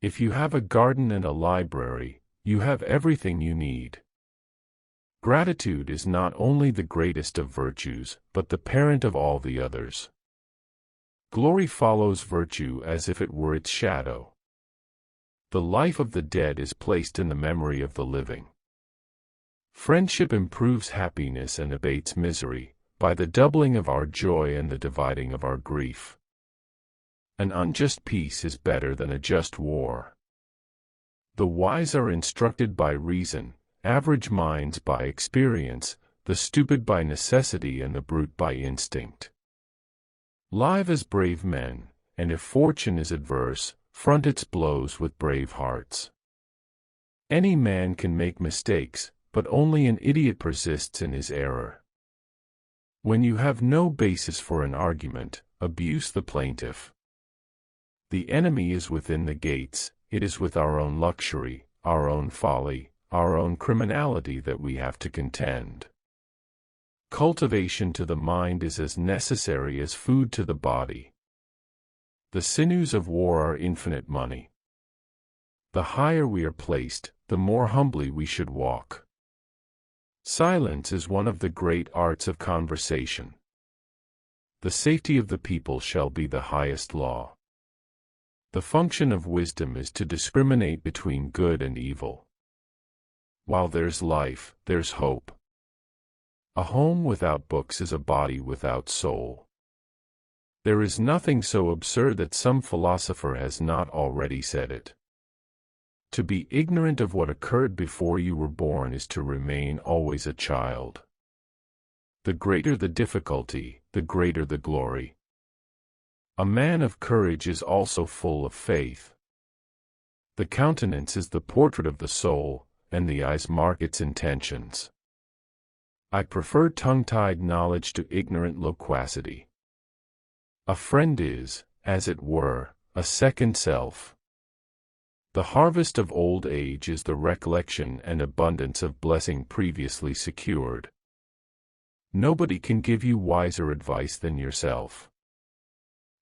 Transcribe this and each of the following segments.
If you have a garden and a library, you have everything you need. Gratitude is not only the greatest of virtues, but the parent of all the others. Glory follows virtue as if it were its shadow. The life of the dead is placed in the memory of the living. Friendship improves happiness and abates misery, by the doubling of our joy and the dividing of our grief. An unjust peace is better than a just war. The wise are instructed by reason, average minds by experience, the stupid by necessity and the brute by instinct. Live as brave men, and if fortune is adverse, front its blows with brave hearts. Any man can make mistakes, but only an idiot persists in his error. When you have no basis for an argument, abuse the plaintiff. The enemy is within the gates, it is with our own luxury, our own folly, our own criminality that we have to contend. Cultivation to the mind is as necessary as food to the body. The sinews of war are infinite money. The higher we are placed, the more humbly we should walk. Silence is one of the great arts of conversation. The safety of the people shall be the highest law. The function of wisdom is to discriminate between good and evil. While there's life, there's hope. A home without books is a body without soul. There is nothing so absurd that some philosopher has not already said it. To be ignorant of what occurred before you were born is to remain always a child. The greater the difficulty, the greater the glory. A man of courage is also full of faith. The countenance is the portrait of the soul, and the eyes mark its intentions. I prefer tongue-tied knowledge to ignorant loquacity. A friend is, as it were, a second self. The harvest of old age is the recollection and abundance of blessing previously secured. Nobody can give you wiser advice than yourself.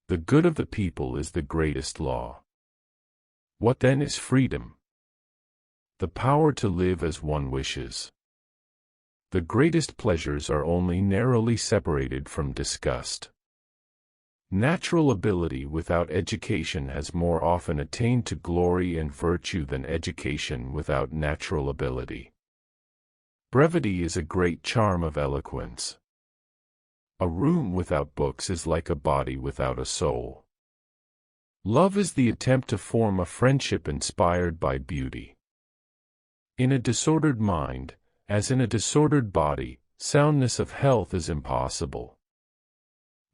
The good of the people is the greatest law. What then is freedom? The power to live as one wishes. The greatest pleasures are only narrowly separated from disgust. Natural ability without education has more often attained to glory and virtue than education without natural ability. Brevity is a great charm of eloquence. A room without books is like a body without a soul. Love is the attempt to form a friendship inspired by beauty. In a disordered mind, as in a disordered body, soundness of health is impossible.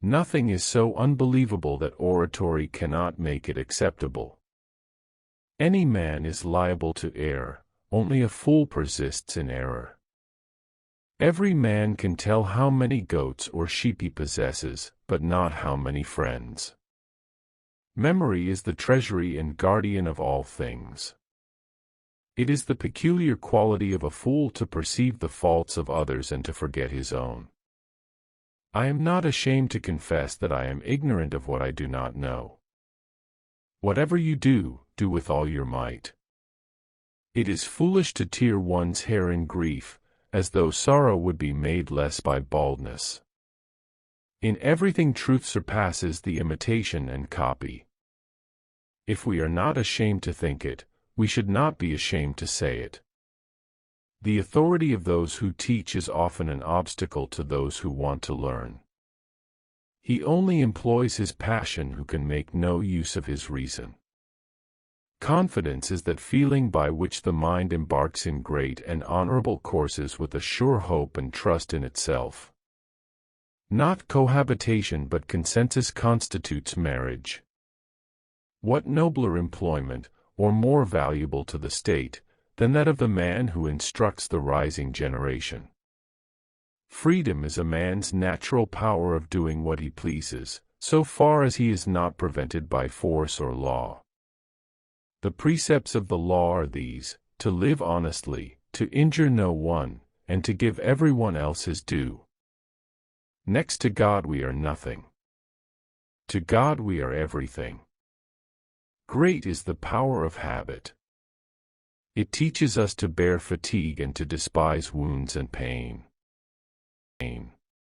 Nothing is so unbelievable that oratory cannot make it acceptable. Any man is liable to err, only a fool persists in error. Every man can tell how many goats or sheep he possesses, but not how many friends. Memory is the treasury and guardian of all things. It is the peculiar quality of a fool to perceive the faults of others and to forget his own. I am not ashamed to confess that I am ignorant of what I do not know. Whatever you do, do with all your might. It is foolish to tear one's hair in grief, as though sorrow would be made less by baldness. In everything truth surpasses the imitation and copy. If we are not ashamed to think it, we should not be ashamed to say it. The authority of those who teach is often an obstacle to those who want to learn. He only employs his passion who can make no use of his reason. Confidence is that feeling by which the mind embarks in great and honorable courses with a sure hope and trust in itself. Not cohabitation but consensus constitutes marriage. What nobler employment, or more valuable to the state, than that of the man who instructs the rising generation? Freedom is a man's natural power of doing what he pleases, so far as he is not prevented by force or law. The precepts of the law are these: to live honestly, to injure no one, and to give everyone else his due. Next to God we are nothing. To God we are everything. Great is the power of habit. It teaches us to bear fatigue and to despise wounds and pain.